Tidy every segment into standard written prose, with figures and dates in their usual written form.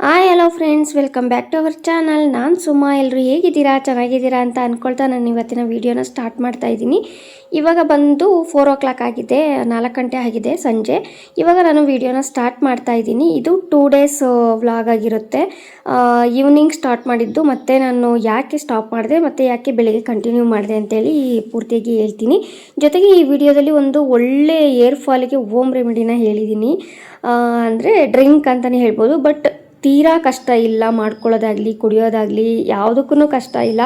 Hi hello friends, welcome back to our channel. ನಾನು ಸುಮಾ. ಎಲ್ಲರೂ ಹೇಗಿದ್ದೀರಾ, ಚೆನ್ನಾಗಿದ್ದೀರಾ ಅಂತ ಅಂದ್ಕೊಳ್ತಾ ನಾನು ಇವತ್ತಿನ ವೀಡಿಯೋನ ಸ್ಟಾರ್ಟ್ ಮಾಡ್ತಾ ಇದ್ದೀನಿ. ಇವಾಗ ಬಂದು 4 o'clock ಆಗಿದೆ, 4 ಗಂಟೆ ಆಗಿದೆ ಸಂಜೆ. ಇವಾಗ ನಾನು ವೀಡಿಯೋನ ಸ್ಟಾರ್ಟ್ ಮಾಡ್ತಾ ಇದ್ದೀನಿ. ಇದು 2 days ವ್ಲಾಗ್ ಆಗಿರುತ್ತೆ. ಈವ್ನಿಂಗ್ ಸ್ಟಾರ್ಟ್ ಮಾಡಿದ್ದು, ಮತ್ತು ನಾನು ಯಾಕೆ ಸ್ಟಾಪ್ ಮಾಡಿದೆ ಮತ್ತು ಯಾಕೆ ಬೆಳಿಗ್ಗೆ ಕಂಟಿನ್ಯೂ ಮಾಡಿದೆ ಅಂತೇಳಿ ಪೂರ್ತಿಯಾಗಿ ಹೇಳ್ತೀನಿ. ಜೊತೆಗೆ ಈ ವಿಡಿಯೋದಲ್ಲಿ ಒಂದು ಒಳ್ಳೆ ಏರ್ ಫಾಲಿಗೆ ಹೋಮ್ ರೆಮಿಡಿನ ಹೇಳಿದ್ದೀನಿ. ಅಂದರೆ ಡ್ರಿಂಕ್ ಅಂತಲೇ ಹೇಳ್ಬೋದು. ಬಟ್ ತೀರಾ ಕಷ್ಟ ಇಲ್ಲ, ಮಾಡ್ಕೊಳ್ಳೋದಾಗಲಿ ಕುಡಿಯೋದಾಗಲಿ ಯಾವುದಕ್ಕೂ ಕಷ್ಟ ಇಲ್ಲ.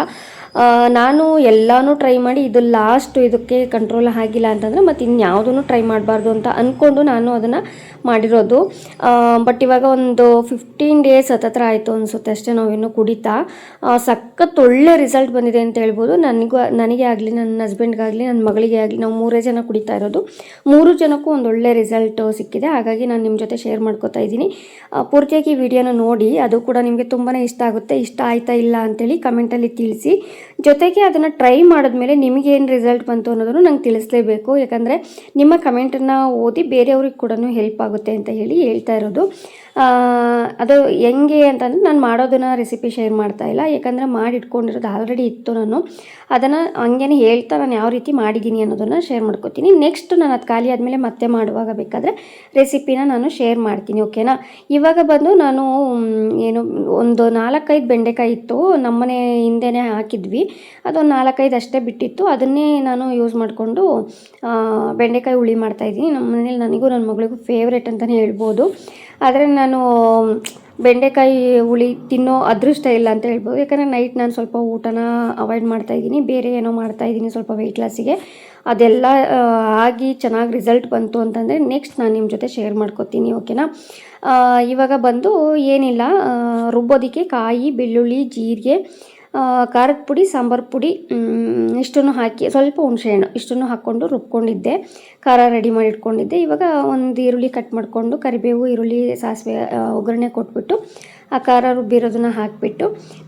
ನಾನು ಎಲ್ಲನೂ ಟ್ರೈ ಮಾಡಿ ಇದು ಲಾಸ್ಟ್, ಇದಕ್ಕೆ ಕಂಟ್ರೋಲ್ ಆಗಿಲ್ಲ ಅಂತಂದರೆ ಮತ್ತು ಇನ್ಯಾವುದೂ ಟ್ರೈ ಮಾಡಬಾರ್ದು ಅಂತ ಅಂದ್ಕೊಂಡು ನಾನು ಅದನ್ನು ಮಾಡಿರೋದು. ಬಟ್ ಇವಾಗ ಒಂದು 15 days ಹತ್ತತ್ರ ಆಯಿತು ಅನಿಸುತ್ತೆ ಅಷ್ಟೇ ನಾವು ಇನ್ನೂ ಕುಡಿತಾ. ಸಖತ್ ಒಳ್ಳೆ ರಿಸಲ್ಟ್ ಬಂದಿದೆ ಅಂತ ಹೇಳ್ಬೋದು. ನನಗೆ ಆಗಲಿ, ನನ್ನ ಹಸ್ಬೆಂಡ್ಗಾಗಲಿ, ನನ್ನ ಮಗಳಿಗೆ ಆಗಲಿ, ನಾವು 3 ಜನ ಕುಡಿತಾ ಇರೋದು. 3 ಜನಕ್ಕೂ ಒಂದು ಒಳ್ಳೆ ರಿಸಲ್ಟ್ ಸಿಕ್ಕಿದೆ. ಹಾಗಾಗಿ ನಾನು ನಿಮ್ಮ ಜೊತೆ ಶೇರ್ ಮಾಡ್ಕೋತಾ ಇದ್ದೀನಿ. ಪೂರ್ತಿಯಾಗಿ ವಿಡಿಯೋನ ನೋಡಿ, ಅದು ಕೂಡ ನಿಮಗೆ ತುಂಬಾ ಇಷ್ಟ ಆಗುತ್ತೆ. ಇಷ್ಟ ಆಯ್ತಾ ಇಲ್ಲ ಅಂತೇಳಿ ಕಮೆಂಟಲ್ಲಿ ತಿಳಿಸಿ. ಜೊತೆಗೆ ಅದನ್ನು ಟ್ರೈ ಮಾಡಿದ್ಮೇಲೆ ನಿಮಗೇನು ರಿಸಲ್ಟ್ ಬಂತು ಅನ್ನೋದನ್ನು ನಂಗೆ ತಿಳಿಸ್ಲೇಬೇಕು. ಯಾಕಂದರೆ ನಿಮ್ಮ ಕಮೆಂಟನ್ನು ಓದಿ ಬೇರೆಯವ್ರಿಗೆ ಕೂಡ ಹೆಲ್ಪ್ ಆಗುತ್ತೆ ಅಂತ ಹೇಳ್ತಾ ಇರೋದು. ಅದು ಹೆಂಗೆ ಅಂತಂದರೆ ನಾನು ಮಾಡೋದನ್ನು ರೆಸಿಪಿ ಶೇರ್ ಮಾಡ್ತಾ ಇಲ್ಲ, ಯಾಕಂದರೆ ಮಾಡಿ ಇಟ್ಕೊಂಡಿರೋದು ಆಲ್ರೆಡಿ ಇತ್ತು. ನಾನು ಅದನ್ನು ಹಂಗೇನೆ ಹೇಳ್ತಾ ನಾನು ಯಾವ ರೀತಿ ಮಾಡಿದ್ದೀನಿ ಅನ್ನೋದನ್ನು ಶೇರ್ ಮಾಡ್ಕೋತೀನಿ. ನೆಕ್ಸ್ಟ್ ನಾನು ಅದು ಖಾಲಿ ಆದಮೇಲೆ ಮತ್ತೆ ಮಾಡುವಾಗ ಬೇಕಾದರೆ ರೆಸಿಪಿನ ನಾನು ಶೇರ್ ಮಾಡ್ತೀನಿ, ಓಕೆನಾ. ಇವಾಗ ಬಂದು ನಾನು ಒಂದು 4-5 ಬೆಂಡೆಕಾಯಿ ಇತ್ತು, ನಮ್ಮನೆ ಹಿಂದೆನೇ ಹಾಕಿದ್ವಿ. ಅದೊಂದು 4-5 ಅಷ್ಟೇ ಬಿಟ್ಟಿತ್ತು. ಅದನ್ನೇ ನಾನು ಯೂಸ್ ಮಾಡಿಕೊಂಡು ಬೆಂಡೆಕಾಯಿ ಹುಳಿ ಮಾಡ್ತಾಯಿದ್ದೀನಿ. ನಮ್ಮ ಮನೇಲಿ ನನಗೂ ನನ್ನ ಮಗಳಿಗೂ ಫೇವ್ರೇಟ್ ಅಂತಲೇ ಹೇಳ್ಬೋದು. ಆದರೆ ನಾನು ಬೆಂಡೆಕಾಯಿ ಹುಳಿ ತಿನ್ನೋ ಅದೃಷ್ಟ ಇಲ್ಲ ಅಂತ ಹೇಳ್ಬೋದು. ಯಾಕಂದರೆ ನೈಟ್ ನಾನು ಸ್ವಲ್ಪ ಊಟನ ಅವಾಯ್ಡ್ ಮಾಡ್ತಾಯಿದ್ದೀನಿ, ಬೇರೆ ಏನೋ ಮಾಡ್ತಾಯಿದ್ದೀನಿ ಸ್ವಲ್ಪ ವೆಯ್ಟ್ ಲಾಸಿಗೆ. ಅದೆಲ್ಲ ಆಗಿ ಚೆನ್ನಾಗಿ ರಿಸಲ್ಟ್ ಬಂತು ಅಂತಂದರೆ ನೆಕ್ಸ್ಟ್ ನಾನು ನಿಮ್ಮ ಜೊತೆ ಶೇರ್ ಮಾಡ್ಕೊತೀನಿ, ಓಕೆನಾ. ಇವಾಗ ಬಂದು ಏನಿಲ್ಲ, ರುಬ್ಬೋದಕ್ಕೆ ಕಾಯಿ, ಬೆಳ್ಳುಳ್ಳಿ, ಜೀರಿಗೆ, ಖಾರದ ಪುಡಿ, ಸಾಂಬಾರು ಪುಡಿ ಇಷ್ಟನ್ನು ಹಾಕಿ, ಸ್ವಲ್ಪ ಹುಣಸೆಹಣ್ಣು ಇಷ್ಟನ್ನು ಹಾಕ್ಕೊಂಡು ರುಬ್ಕೊಂಡಿದ್ದೆ. ಖಾರ ರೆಡಿ ಮಾಡಿ ಇಟ್ಕೊಂಡಿದ್ದೆ. ಇವಾಗ ಒಂದು ಈರುಳ್ಳಿ ಕಟ್ ಮಾಡಿಕೊಂಡು ಕರಿಬೇವು, ಈರುಳ್ಳಿ, ಸಾಸಿವೆ ಒಗ್ಗರಣೆ ಕೊಟ್ಬಿಟ್ಟು ಆ ಖಾರ ರುಬ್ಬಿರೋದನ್ನ ಹಾಕಿಬಿಟ್ಟು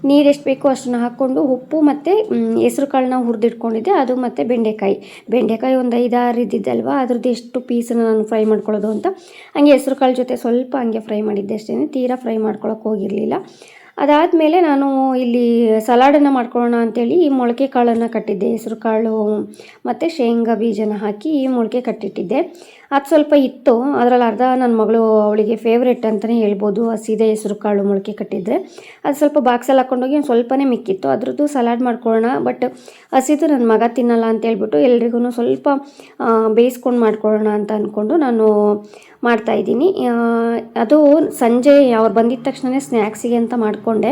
ನೀರು ಎಷ್ಟು ಬೇಕೋ ಅಷ್ಟನ್ನು ಹಾಕ್ಕೊಂಡು ಉಪ್ಪು ಮತ್ತು ಹೆಸ್ರು ಕಾಳನ್ನ ಹುರಿದಿಟ್ಕೊಂಡಿದ್ದೆ, ಅದು ಮತ್ತು ಬೆಂಡೆಕಾಯಿ ಒಂದು 5-6 ಇದ್ದಿದ್ದಲ್ವ, ಅದ್ರದ್ದು ಎಷ್ಟು ಪೀಸನ್ನು ನಾನು ಫ್ರೈ ಮಾಡ್ಕೊಳ್ಳೋದು ಅಂತ ಹಂಗೆ ಹೆಸ್ರು ಕಾಳು ಜೊತೆ ಸ್ವಲ್ಪ ಹಂಗೆ ಫ್ರೈ ಮಾಡಿದ್ದೆ ಅಷ್ಟೇ, ತೀರಾ ಫ್ರೈ ಮಾಡ್ಕೊಳಕ್ಕೆ ಹೋಗಿರಲಿಲ್ಲ. ಅದಾದಮೇಲೆ ನಾನು ಇಲ್ಲಿ ಸಲಾಡನ್ನು ಮಾಡ್ಕೊಳ್ಳೋಣ ಅಂಥೇಳಿ ಮೊಳಕೆ ಕಾಳನ್ನು ಕಟ್ಟಿದ್ದೆ. ಹೆಸ್ರು ಕಾಳು ಮತ್ತು ಶೇಂಗಾ ಬೀಜನ ಹಾಕಿ ಮೊಳಕೆ ಕಟ್ಟಿಟ್ಟಿದ್ದೆ. ಅದು ಸ್ವಲ್ಪ ಇತ್ತು, ಅದರಲ್ಲಿ ಅರ್ಧ ನನ್ನ ಮಗಳು, ಅವಳಿಗೆ ಫೇವ್ರೆಟ್ ಅಂತಲೇ ಹೇಳ್ಬೋದು, ಹಸಿದೆ ಹೆಸ್ರು ಕಾಳು ಮೊಳಕೆ ಕಟ್ಟಿದ್ದರೆ. ಅದು ಸ್ವಲ್ಪ ಬಾಕ್ಸಲ್ಲಿ ಹಾಕ್ಕೊಂಡೋಗಿ ಒಂದು ಸ್ವಲ್ಪನೇ ಮಿಕ್ಕಿತ್ತು, ಅದ್ರದ್ದು ಸಲಾಡ್ ಮಾಡ್ಕೊಳ್ಳೋಣ. ಬಟ್ ಹಸಿದು ನನ್ನ ಮಗ ತಿನ್ನಲ್ಲ ಅಂತೇಳ್ಬಿಟ್ಟು ಎಲ್ರಿಗೂ ಸ್ವಲ್ಪ ಬೇಯಿಸ್ಕೊಂಡು ಮಾಡ್ಕೊಳ್ಳೋಣ ಅಂತ ಅಂದ್ಕೊಂಡು ನಾನು ಮಾಡ್ತಾಯಿದ್ದೀನಿ. ಅದು ಸಂಜೆ ಅವ್ರು ಬಂದಿದ್ದ ತಕ್ಷಣ ಸ್ನ್ಯಾಕ್ಸಿಗೆ ಅಂತ ಮಾಡಿಕೊಂಡೆ.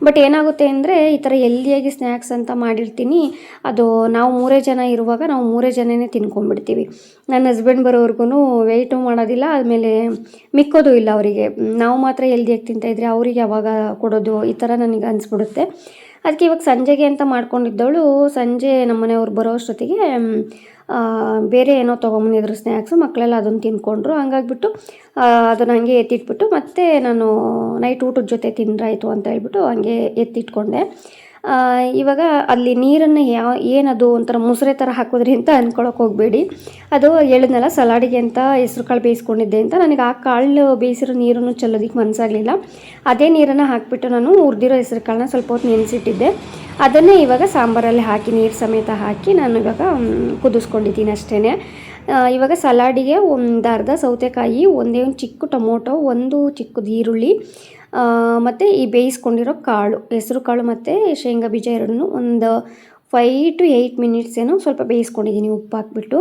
ಬಟ್ ಏನಾಗುತ್ತೆ ಅಂದರೆ ಈ ಥರ ಹೆಲ್ದಿಯಾಗಿ ಸ್ನ್ಯಾಕ್ಸ್ ಅಂತ ಮಾಡಿರ್ತೀನಿ, ಅದು ನಾವು 3 ಜನ ಇರುವಾಗ ನಾವು 3 ಜನನೇ ತಿನ್ಕೊಂಡ್ಬಿಡ್ತೀವಿ. ನನ್ನ ಹಸ್ಬೆಂಡ್ ಬರೋವರೆಗೂ ವೆಯ್ಟು ಮಾಡೋದಿಲ್ಲ, ಆದಮೇಲೆ ಮಿಕ್ಕೋದು ಇಲ್ಲ ಅವರಿಗೆ. ನಾವು ಮಾತ್ರ ಹೆಲ್ದಿಯಾಗಿ ತಿಂತಾಯಿದ್ರೆ ಅವರಿಗೆ ಅವಾಗ ಕೊಡೋದು, ಈ ಥರ ನನಗೆ ಅನಿಸ್ಬಿಡುತ್ತೆ. ಅದಕ್ಕೆ ಇವಾಗ ಸಂಜೆಗೆ ಅಂತ ಮಾಡ್ಕೊಂಡಿದ್ದವಳು ಸಂಜೆ ನಮ್ಮ ಮನೆಯವ್ರು ಬರೋ ಅಷ್ಟೊತ್ತಿಗೆ ಬೇರೆ ಏನೋ ತೊಗೊಂಬಂದಿದ್ರು ಸ್ನ್ಯಾಕ್ಸು, ಮಕ್ಕಳೆಲ್ಲ ಅದನ್ನು ತಿನ್ಕೊಂಡ್ರು. ಹಂಗಾಗ್ಬಿಟ್ಟು ಅದನ್ನು ಹಂಗೆ ಎತ್ತಿಟ್ಬಿಟ್ಟು ಮತ್ತೆ ನಾನು ನೈಟ್ ಊಟದ ಜೊತೆ ತಿಂದ್ರಾಯಿತು ಅಂತ ಹೇಳ್ಬಿಟ್ಟು ಹಂಗೆ ಎತ್ತಿಟ್ಕೊಂಡೆ. ಇವಾಗ ಅಲ್ಲಿ ನೀರನ್ನು ಏನದು ಒಂಥರ ಮುಸುರೆ ಥರ ಹಾಕಿದ್ರಿ ಅಂತ ಅಂದ್ಕೊಳಕ್ಕೆ ಹೋಗಬೇಡಿ. ಅದು ಹೇಳಿದ್ನಲ್ಲ ಸಲಾಡಿಗೆ ಅಂತ ಹೆಸ್ರು ಕಾಳು ಬೇಯಿಸ್ಕೊಂಡಿದ್ದೆ ಅಂತ, ನನಗೆ ಆ ಕಾಳು ಬೇಯಿಸಿರೋ ನೀರನ್ನು ಚೆಲ್ಲೋದಕ್ಕೆ ಮನಸ್ಸಾಗಲಿಲ್ಲ. ಅದೇ ನೀರನ್ನು ಹಾಕಿಬಿಟ್ಟು ನಾನು ಹುರಿದಿರೋ ಹೆಸ್ರು ಕಾಳನ್ನ ಸ್ವಲ್ಪ ಹೊತ್ತು ನೆನೆಸಿಟ್ಟಿದ್ದೆ. ಅದನ್ನೇ ಇವಾಗ ಸಾಂಬಾರಲ್ಲಿ ಹಾಕಿ ನೀರು ಸಮೇತ ಹಾಕಿ ನಾನು ಇವಾಗ ಕುದಿಸ್ಕೊಂಡಿದ್ದೀನಿ ಅಷ್ಟೇ. ಇವಾಗ ಸಲಾಡಿಗೆ ಒಂದು ಅರ್ಧ ಸೌತೆಕಾಯಿ, ಒಂದೇ ಒಂದು ಚಿಕ್ಕ ಟೊಮೊಟೊ, ಒಂದು ಚಿಕ್ಕದು ಈರುಳ್ಳಿ, ಮತ್ತು ಈ ಬೇಯಿಸ್ಕೊಂಡಿರೋ ಕಾಳು, ಹೆಸ್ರು ಕಾಳು ಮತ್ತು ಶೇಂಗಾ ಬೀಜ ಎರಡನ್ನೂ ಒಂದು 5 to 8 minutes ಏನೋ ಸ್ವಲ್ಪ ಬೇಯಿಸ್ಕೊಂಡಿದ್ದೀನಿ ಉಪ್ಪು ಹಾಕ್ಬಿಟ್ಟು,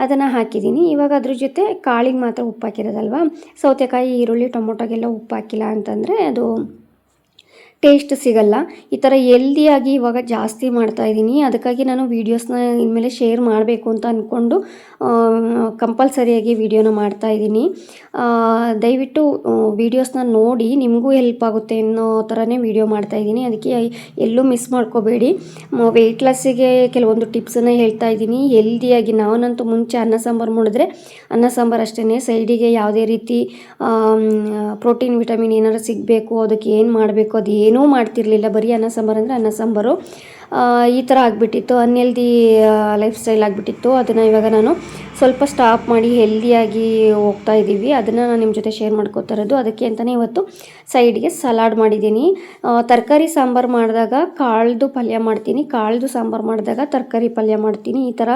ಅದನ್ನು ಹಾಕಿದ್ದೀನಿ. ಇವಾಗ ಅದ್ರ ಜೊತೆ ಕಾಳಿಗೆ ಮಾತ್ರ ಉಪ್ಪು ಹಾಕಿರೋದಲ್ವ, ಸೌತೆಕಾಯಿ, ಈರುಳ್ಳಿ, ಟೊಮೊಟೊಗೆಲ್ಲ ಉಪ್ಪು ಹಾಕಿಲ್ಲ ಅಂತಂದರೆ ಅದು ಟೇಸ್ಟ್ ಸಿಗಲ್ಲ. ಈ ಥರ ಹೆಲ್ದಿಯಾಗಿ ಇವಾಗ ಜಾಸ್ತಿ ಮಾಡ್ತಾಯಿದ್ದೀನಿ. ಅದಕ್ಕಾಗಿ ನಾನು ವೀಡಿಯೋಸ್ನ ಇನ್ಮೇಲೆ ಶೇರ್ ಮಾಡಬೇಕು ಅಂತ ಅಂದ್ಕೊಂಡು ಕಂಪಲ್ಸರಿಯಾಗಿ ವೀಡಿಯೋನ ಮಾಡ್ತಾಯಿದ್ದೀನಿ. ದಯವಿಟ್ಟು ವೀಡಿಯೋಸ್ನ ನೋಡಿ, ನಿಮಗೂ ಹೆಲ್ಪ್ ಆಗುತ್ತೆ ಅನ್ನೋ ಥರನೇ ವೀಡಿಯೋ ಮಾಡ್ತಾಯಿದ್ದೀನಿ. ಅದಕ್ಕೆ ಎಲ್ಲೂ ಮಿಸ್ ಮಾಡ್ಕೋಬೇಡಿ. ವೆಯ್ಟ್ ಲಾಸಿಗೆ ಕೆಲವೊಂದು ಟಿಪ್ಸನ್ನು ಹೇಳ್ತಾ ಇದ್ದೀನಿ ಹೆಲ್ದಿಯಾಗಿ. ನಾನಂತೂ ಮುಂಚೆ ಅನ್ನ ಸಾಂಬಾರು ಮಾಡಿದ್ರೆ ಅನ್ನ ಸಾಂಬಾರು ಅಷ್ಟೇ, ಸೈಡಿಗೆ ಯಾವುದೇ ರೀತಿ ಪ್ರೋಟೀನ್ ವಿಟಮಿನ್ ಏನಾದ್ರು ಸಿಗಬೇಕು, ಅದಕ್ಕೆ ಏನು ಮಾಡಬೇಕು ಅದು ಏನೂ ಮಾಡ್ತಿರ್ಲಿಲ್ಲ. ಬರೀ ಅನ್ನ ಸಾಂಬಾರು ಅಂದರೆ ಅನ್ನ ಸಾಂಬಾರು. ಈ ಥರ ಆಗಿಬಿಟ್ಟಿತ್ತು, ಅನ್ಹೆಲ್ದಿ ಲೈಫ್ ಸ್ಟೈಲ್ ಆಗಿಬಿಟ್ಟಿತ್ತು. ಅದನ್ನು ಇವಾಗ ನಾನು ಸ್ವಲ್ಪ ಸ್ಟಾಪ್ ಮಾಡಿ ಹೆಲ್ದಿಯಾಗಿ ಹೋಗ್ತಾ ಇದ್ದೀವಿ. ಅದನ್ನು ನಾನು ನಿಮ್ಮ ಜೊತೆ ಶೇರ್ ಮಾಡ್ಕೋತಾ ಇರೋದು. ಅದಕ್ಕೆ ಅಂತಲೇ ಇವತ್ತು ಸೈಡ್ಗೆ ಸಲಾಡ್ ಮಾಡಿದ್ದೀನಿ. ತರಕಾರಿ ಸಾಂಬಾರು ಮಾಡಿದಾಗ ಕಾಳ್ದು ಪಲ್ಯ ಮಾಡ್ತೀನಿ, ಕಾಳ್ದು ಸಾಂಬಾರು ಮಾಡಿದಾಗ ತರಕಾರಿ ಪಲ್ಯ ಮಾಡ್ತೀನಿ. ಈ ಥರ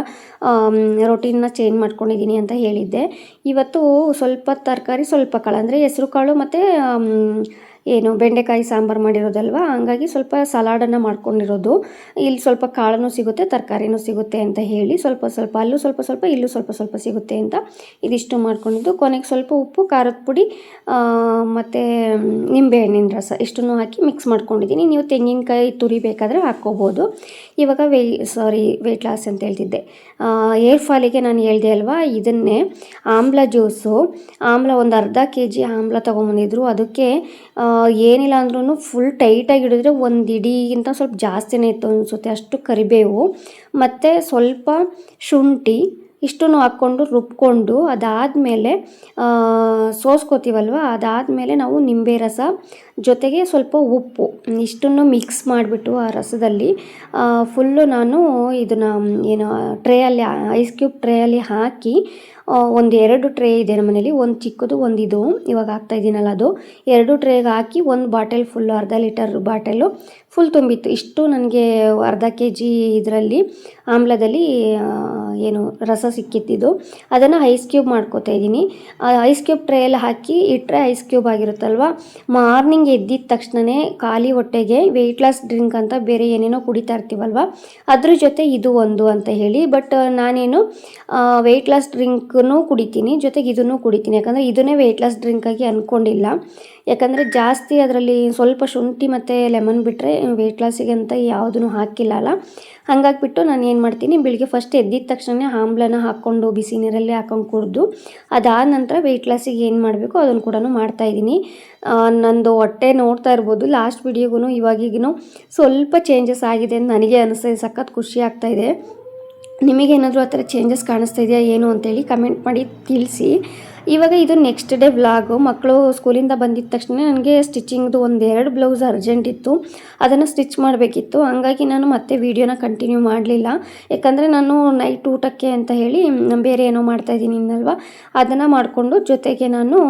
ರೊಟೀನ್ನ ಚೇಂಜ್ ಮಾಡ್ಕೊಂಡಿದ್ದೀನಿ ಅಂತ ಹೇಳಿದ್ದೆ. ಇವತ್ತು ಸ್ವಲ್ಪ ತರಕಾರಿ ಸ್ವಲ್ಪ ಕಾಳು, ಅಂದರೆ ಹೆಸರು ಕಾಳು ಮತ್ತು ಏನು ಬೆಂಡೆಕಾಯಿ ಸಾಂಬಾರು ಮಾಡಿರೋದಲ್ವ, ಹಂಗಾಗಿ ಸ್ವಲ್ಪ ಸಲಾಡನ್ನು ಮಾಡ್ಕೊಂಡಿರೋದು. ಇಲ್ಲಿ ಸ್ವಲ್ಪ ಕಾಳನ್ನು ಸಿಗುತ್ತೆ, ತರಕಾರಿನೂ ಸಿಗುತ್ತೆ ಅಂತ ಹೇಳಿ ಸ್ವಲ್ಪ ಸ್ವಲ್ಪ ಅಲ್ಲೂ ಸ್ವಲ್ಪ ಸ್ವಲ್ಪ ಇಲ್ಲೂ ಸ್ವಲ್ಪ ಸ್ವಲ್ಪ ಸಿಗುತ್ತೆ ಅಂತ ಇದಿಷ್ಟು ಮಾಡ್ಕೊಂಡಿದ್ದು. ಕೊನೆಗೆ ಸ್ವಲ್ಪ ಉಪ್ಪು, ಖಾರದ ಪುಡಿ ಮತ್ತು ನಿಂಬೆಹಣ್ಣಿನ ರಸ ಇಷ್ಟನ್ನು ಹಾಕಿ ಮಿಕ್ಸ್ ಮಾಡ್ಕೊಂಡಿದ್ದೀನಿ. ನೀವು ತೆಂಗಿನಕಾಯಿ ತುರಿ ಬೇಕಾದರೆ ಹಾಕ್ಕೋಬೋದು. ಇವಾಗ ವೆಯ್ಟ್ ಲಾಸ್ ಅಂತ ಹೇಳ್ತಿದ್ದೆ, ಏರ್ ಫಾಲಿಗೆ ನಾನು ಹೇಳ್ದೆ ಅಲ್ವಾ, ಇದನ್ನೇ ಆಮ್ಲ ಜ್ಯೂಸು, ಆಮ್ಲ ಒಂದು ಅರ್ಧ kg ಆಮ್ಲ ತೊಗೊಂಬಂದಿದ್ರು. ಅದಕ್ಕೆ ಏನಿಲ್ಲ ಅಂದ್ರೂ ಫುಲ್ ಟೈಟಾಗಿ ಹಿಡಿದ್ರೆ ಒಂದು ಇಡಿಗಿಂತ ಸ್ವಲ್ಪ ಜಾಸ್ತಿನೇ ಇತ್ತು ಅನಿಸುತ್ತೆ, ಅಷ್ಟು ಕರಿಬೇವು ಮತ್ತು ಸ್ವಲ್ಪ ಶುಂಠಿ ಇಷ್ಟನ್ನು ಹಾಕ್ಕೊಂಡು ರುಬ್ಕೊಂಡು ಅದಾದಮೇಲೆ ಸೋಸ್ಕೋತೀವಲ್ವ, ಅದಾದಮೇಲೆ ನಾವು ನಿಂಬೆ ರಸ ಜೊತೆಗೆ ಸ್ವಲ್ಪ ಉಪ್ಪು ಇಷ್ಟನ್ನು ಮಿಕ್ಸ್ ಮಾಡಿಬಿಟ್ಟು ಆ ರಸದಲ್ಲಿ ಫುಲ್ಲು ನಾನು ಇದನ್ನು ಏನು ಟ್ರೇಯಲ್ಲಿ ಐಸ್ ಕ್ಯೂಬ್ ಟ್ರೇಯಲ್ಲಿ ಹಾಕಿ ಒಂದು 2 ಟ್ರೇ ಇದೆ ನಮ್ಮ ಮನೇಲಿ, ಒಂದು ಚಿಕ್ಕದು ಒಂದು ಇದು ಇವಾಗ ಹಾಕ್ತಾಯಿದ್ದೀನಲ್ಲ ಅದು, 2 ಟ್ರೇಗೆ ಹಾಕಿ ಒಂದು ಬಾಟಲ್ ಫುಲ್ಲು, ಅರ್ಧ ಲೀಟರ್ ಬಾಟಲು ಫುಲ್ ತುಂಬಿತ್ತು. ಇಷ್ಟು ನನಗೆ ಅರ್ಧ kg ಇದರಲ್ಲಿ ಆಮ್ಲದಲ್ಲಿ ಏನು ರಸ ಸಿಕ್ಕಿತ್ತಿದ್ದು, ಅದನ್ನು ಐಸ್ ಕ್ಯೂಬ್ ಮಾಡ್ಕೋತಾ ಇದ್ದೀನಿ. ಐಸ್ ಕ್ಯೂಬ್ ಟ್ರೇಯಲ್ಲಿ ಹಾಕಿ ಇಟ್ಟರೆ ಐಸ್ ಕ್ಯೂಬ್ ಆಗಿರುತ್ತಲ್ವ, ಮಾರ್ನಿಂಗ್ ಎದ್ದಿದ ತಕ್ಷಣವೇ ಖಾಲಿ ಹೊಟ್ಟೆಗೆ ವೆಯ್ಟ್ ಲಾಸ್ ಡ್ರಿಂಕ್ ಅಂತ ಬೇರೆ ಏನೇನೋ ಕುಡಿತಾ ಇರ್ತೀವಲ್ವ, ಅದ್ರ ಜೊತೆ ಇದು ಒಂದು ಅಂತ ಹೇಳಿ. ಬಟ್ ನಾನೇನು ವೆಯ್ಟ್ ಲಾಸ್ ಡ್ರಿಂಕನ್ನು ಕುಡಿತೀನಿ, ಜೊತೆಗೆ ಇದನ್ನು ಕುಡಿತೀನಿ. ಯಾಕಂದರೆ ಇದನ್ನೇ ವೆಯ್ಟ್ ಲಾಸ್ ಡ್ರಿಂಕಾಗಿ ಅಂದ್ಕೊಂಡಿಲ್ಲ, ಯಾಕಂದರೆ ಜಾಸ್ತಿ ಅದರಲ್ಲಿ ಸ್ವಲ್ಪ ಶುಂಠಿ ಮತ್ತು ಲೆಮನ್ ಬಿಟ್ಟರೆ ವೆಯ್ಟ್ ಲಾಸಿಗೆ ಅಂತ ಯಾವುದೂ ಹಾಕಿಲ್ಲ ಅಲ್ಲ. ಹಾಗಾಗಿಬಿಟ್ಟು ನಾನು ಏನು ಮಾಡ್ತೀನಿ, ಬೆಳಿಗ್ಗೆ ಫಸ್ಟ್ ಎದ್ದಿದ ತಕ್ಷಣ ಆಮ್ಲನ ಹಾಕ್ಕೊಂಡು ಬಿಸಿ ನೀರಲ್ಲೇ ಹಾಕೊಂಡು ಕುಡಿದು ಅದಾದ ನಂತರ ವೆಯ್ಟ್ ಲಾಸಿಗೆ ಏನು ಮಾಡಬೇಕು ಅದನ್ನು ಕೂಡ ಮಾಡ್ತಾಯಿದ್ದೀನಿ. ನಂದು ಹೊಟ್ಟೆ ನೋಡ್ತಾ ಇರ್ಬೋದು, ಲಾಸ್ಟ್ ವಿಡಿಯೋಗೂ ಇವಾಗಿಗೂ ಸ್ವಲ್ಪ ಚೇಂಜಸ್ ಆಗಿದೆ ಅಂತ ನನಗೆ ಅನಿಸ್ತಾಯಿದೆ. ಸಖತ್ ಖುಷಿ ಆಗ್ತಾಯಿದೆ. ನಿಮಗೇನಾದರೂ ಆ ಥರ ಚೇಂಜಸ್ ಕಾಣಿಸ್ತಾ ಇದೆಯಾ ಏನು ಅಂತೇಳಿ ಕಮೆಂಟ್ ಮಾಡಿ ತಿಳಿಸಿ. ಇವಾಗ ಇದು ನೆಕ್ಸ್ಟ್ ಡೇ ವ್ಲಾಗು. ಮಕ್ಕಳು ಸ್ಕೂಲಿಂದ ಬಂದಿದ್ದ ತಕ್ಷಣ ನನಗೆ ಸ್ಟಿಚಿಂಗ್ದು 1-2 ಬ್ಲೌಸ್ ಅರ್ಜೆಂಟ್ ಇತ್ತು, ಅದನ್ನು ಸ್ಟಿಚ್ ಮಾಡಬೇಕಿತ್ತು. ಹಂಗಾಗಿ ನಾನು ಮತ್ತೆ ವೀಡಿಯೋನ ಕಂಟಿನ್ಯೂ ಮಾಡಲಿಲ್ಲ. ಯಾಕಂದರೆ ನಾನು ನೈಟ್ ಊಟಕ್ಕೆ ಅಂತ ಹೇಳಿ ಬೇರೆ ಏನೋ ಮಾಡ್ತಾಯಿದ್ದೀನಿ ಇನ್ನಲ್ವ, ಅದನ್ನು ಮಾಡಿಕೊಂಡು ಜೊತೆಗೆ ನಾನು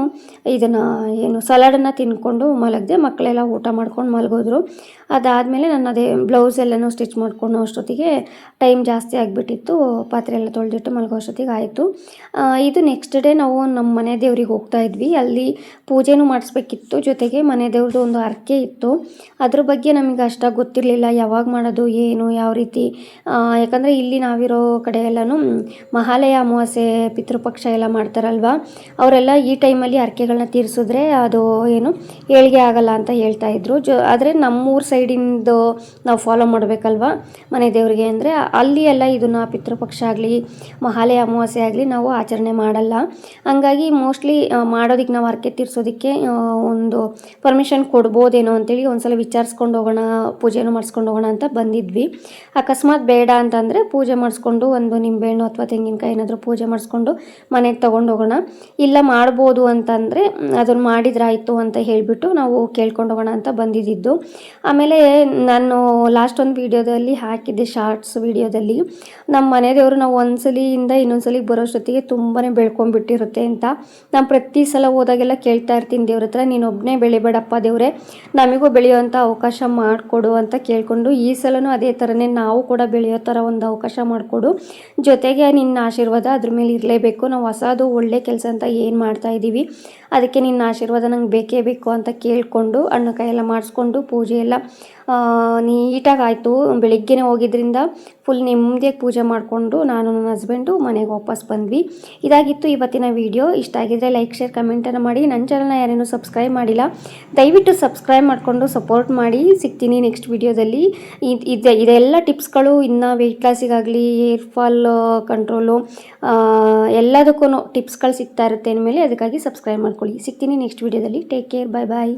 ಇದನ್ನು ಏನು ಸಲಾಡನ್ನು ತಿಂದ್ಕೊಂಡು ಮಲಗಿದೆ. ಮಕ್ಕಳೆಲ್ಲ ಊಟ ಮಾಡ್ಕೊಂಡು ಮಲಗೋದ್ರು. ಅದಾದಮೇಲೆ ನಾನು ಅದೇ ಬ್ಲೌಸ್ ಎಲ್ಲನೂ ಸ್ಟಿಚ್ ಮಾಡ್ಕೊಂಡು ಅಷ್ಟೊತ್ತಿಗೆ ಟೈಮ್ ಜಾಸ್ತಿ ಆಗಿಬಿಟ್ಟಿತ್ತು. ಪಾತ್ರೆ ಎಲ್ಲ ತೊಳೆದಿಟ್ಟು ಮಲಗೋ ಅಷ್ಟೊತ್ತಿಗೆ ಆಯಿತು. ಇದು ನೆಕ್ಸ್ಟ್ ಡೇ ನಾವು ನಮ್ಮ ಮನೆ ದೇವ್ರಿಗೆ ಹೋಗ್ತಾ ಇದ್ವಿ. ಅಲ್ಲಿ ಪೂಜೆನೂ ಮಾಡಿಸ್ಬೇಕಿತ್ತು, ಜೊತೆಗೆ ಮನೆ ದೇವ್ರದ್ದು ಒಂದು ಹರಕೆ ಇತ್ತು. ಅದ್ರ ಬಗ್ಗೆ ನಮಗೆ ಅಷ್ಟಾಗಿ ಗೊತ್ತಿರಲಿಲ್ಲ, ಯಾವಾಗ ಮಾಡೋದು ಏನು ಯಾವ ರೀತಿ. ಯಾಕಂದರೆ ಇಲ್ಲಿ ನಾವಿರೋ ಕಡೆ ಎಲ್ಲನೂ ಮಹಾಲಯ ಅಮಾವಾಸ್ಯೆ ಪಿತೃಪಕ್ಷ ಎಲ್ಲ ಮಾಡ್ತಾರಲ್ವ, ಅವರೆಲ್ಲ ಈ ಟೈಮಲ್ಲಿ ಹರಕೆಗಳನ್ನ ತೀರಿಸಿದ್ರೆ ಅದು ಏನು ಏಳಿಗೆ ಆಗಲ್ಲ ಅಂತ ಹೇಳ್ತಾಯಿದ್ರು. ಆದರೆ ನಮ್ಮೂರ ಸೈಡಿಂದು ನಾವು ಫಾಲೋ ಮಾಡಬೇಕಲ್ವ ಮನೆ ದೇವ್ರಿಗೆ ಅಂದರೆ, ಅಲ್ಲಿ ಎಲ್ಲ ಇದನ್ನು ಪಿತೃಪಕ್ಷ ಆಗಲಿ ಮಹಾಲಯ ಅಮಾವಾಸ್ಯೆ ಆಗಲಿ ನಾವು ಆಚರಣೆ ಮಾಡಲ್ಲ. ಹಂಗಾಗಿ ಮೋಸ್ಟ್ಲಿ ಮಾಡೋದಕ್ಕೆ ನಾವು ಹರಕೆ ತೀರಿಸೋದಕ್ಕೆ ಒಂದು ಪರ್ಮಿಷನ್ ಕೊಡ್ಬೋದೇನೋ ಅಂತೇಳಿ ಒಂದ್ಸಲ ವಿಚಾರಿಸ್ಕೊಂಡು ಹೋಗೋಣ, ಪೂಜೆನೂ ಮಾಡಿಸ್ಕೊಂಡು ಹೋಗೋಣ ಅಂತ ಬಂದಿದ್ವಿ. ಅಕಸ್ಮಾತ್ ಬೇಡ ಅಂತಂದರೆ ಪೂಜೆ ಮಾಡಿಸ್ಕೊಂಡು ಒಂದು ನಿಂಬೆಹಣ್ಣು ಅಥವಾ ತೆಂಗಿನಕಾಯಿ ಏನಾದರೂ ಪೂಜೆ ಮಾಡಿಸ್ಕೊಂಡು ಮನೆಗೆ ತೊಗೊಂಡು ಹೋಗೋಣ, ಇಲ್ಲ ಮಾಡ್ಬೋದು ಅಂತಂದರೆ ಅದನ್ನು ಮಾಡಿದ್ರಾಯಿತು ಅಂತ ಹೇಳಿಬಿಟ್ಟು ನಾವು ಕೇಳ್ಕೊಂಡು ಹೋಗೋಣ ಅಂತ ಬಂದಿದ್ದು. ಆಮೇಲೆ ನಾನು ಲಾಸ್ಟ್ ಒಂದು ವೀಡಿಯೋದಲ್ಲಿ ಹಾಕಿದ್ದೆ, ಶಾರ್ಟ್ಸ್ ವೀಡಿಯೋದಲ್ಲಿ, ನಮ್ಮ ಮನೆ ದೇವರು ನಾವು ಒಂದ್ಸಲಿಯಿಂದ ಇನ್ನೊಂದ್ಸಲಿಗೆ ಬರೋಷ್ಟೊತ್ತಿಗೆ ತುಂಬಾ ಬೆಳ್ಕೊಂಡ್ಬಿಟ್ಟಿರುತ್ತೆ ಅಂತ. ನಾನು ಪ್ರತಿ ಸಲ ಹೋದಾಗೆಲ್ಲ ಕೇಳ್ತಾ ಇರ್ತೀನಿ ದೇವ್ರ ಹತ್ರ, ನೀನೊಬ್ಬನೇ ಬೆಳಿಬೇಡಪ್ಪ ದೇವ್ರೆ, ನಮಗೂ ಬೆಳೆಯೋವಂಥ ಅವಕಾಶ ಮಾಡಿಕೊಡು ಅಂತ ಕೇಳಿಕೊಂಡು, ಈ ಸಲನೂ ಅದೇ ಥರನೇ ನಾವು ಕೂಡ ಬೆಳೆಯೋ ಥರ ಒಂದು ಅವಕಾಶ ಮಾಡಿಕೊಡು, ಜೊತೆಗೆ ನಿನ್ನ ಆಶೀರ್ವಾದ ಅದ್ರ ಮೇಲೆ ಇರಲೇಬೇಕು. ನಾವು ಹೊಸದು ಒಳ್ಳೆ ಕೆಲಸ ಅಂತ ಏನು ಮಾಡ್ತಾಯಿದ್ದೀವಿ, ಅದಕ್ಕೆ ನಿನ್ನ ಆಶೀರ್ವಾದ ನಂಗೆ ಬೇಕೇ ಬೇಕು ಅಂತ ಕೇಳಿಕೊಂಡು ಹಣ್ಣು ಕಾಯಿ ಎಲ್ಲ ಮಾಡಿಸ್ಕೊಂಡು ಪೂಜೆ ಎಲ್ಲ ನೀಟಾಗಿ ಆಯಿತು. ಬೆಳಿಗ್ಗೆನೇ ಹೋಗಿದ್ದರಿಂದ ಫುಲ್ ನೆಮ್ಮದಿಯಾಗಿ ಪೂಜೆ ಮಾಡಿಕೊಂಡು ನಾನು ನನ್ನ ಹಸ್ಬೆಂಡು ಮನೆಗೆ ವಾಪಸ್ ಬಂದ್ವಿ. ಇದಾಗಿತ್ತು ಇವತ್ತಿನ ವಿಡಿಯೋ. ಇಷ್ಟ ಆಗಿದ್ರೆ ಲೈಕ್ ಶೇರ್ ಕಮೆಂಟನ್ನು ಮಾಡಿ. ನನ್ನ ಚಾನಲ್ನ ಯಾರೇನೂ ಸಬ್ಸ್ಕ್ರೈಬ್ ಮಾಡಿಲ್ಲ ದಯವಿಟ್ಟು ಸಬ್ಸ್ಕ್ರೈಬ್ ಮಾಡಿಕೊಂಡು ಸಪೋರ್ಟ್ ಮಾಡಿ. ಸಿಗ್ತೀನಿ ನೆಕ್ಸ್ಟ್ ವಿಡಿಯೋದಲ್ಲಿ. ಇದೆಲ್ಲ ಟಿಪ್ಸ್ಗಳು ಇನ್ನು ವೆಯ್ಟ್ ಲಾಸಿಗಾಗಲಿ ಹೇರ್ ಫಾಲ್ ಕಂಟ್ರೋಲು ಎಲ್ಲದಕ್ಕೂ ಟಿಪ್ಸ್ಗಳು ಸಿಗ್ತಾ ಇರುತ್ತೆ ಅಂದಮೇಲೆ ಅದಕ್ಕಾಗಿ ಸಬ್ಸ್ಕ್ರೈಬ್ ಮಾಡ್ಕೊಳ್ಳಿ. ಸಿಗ್ತೀನಿ ನೆಕ್ಸ್ಟ್ ವಿಡಿಯೋದಲ್ಲಿ. ಟೇಕ್ ಕೇರ್, ಬಾಯ್ ಬಾಯ್.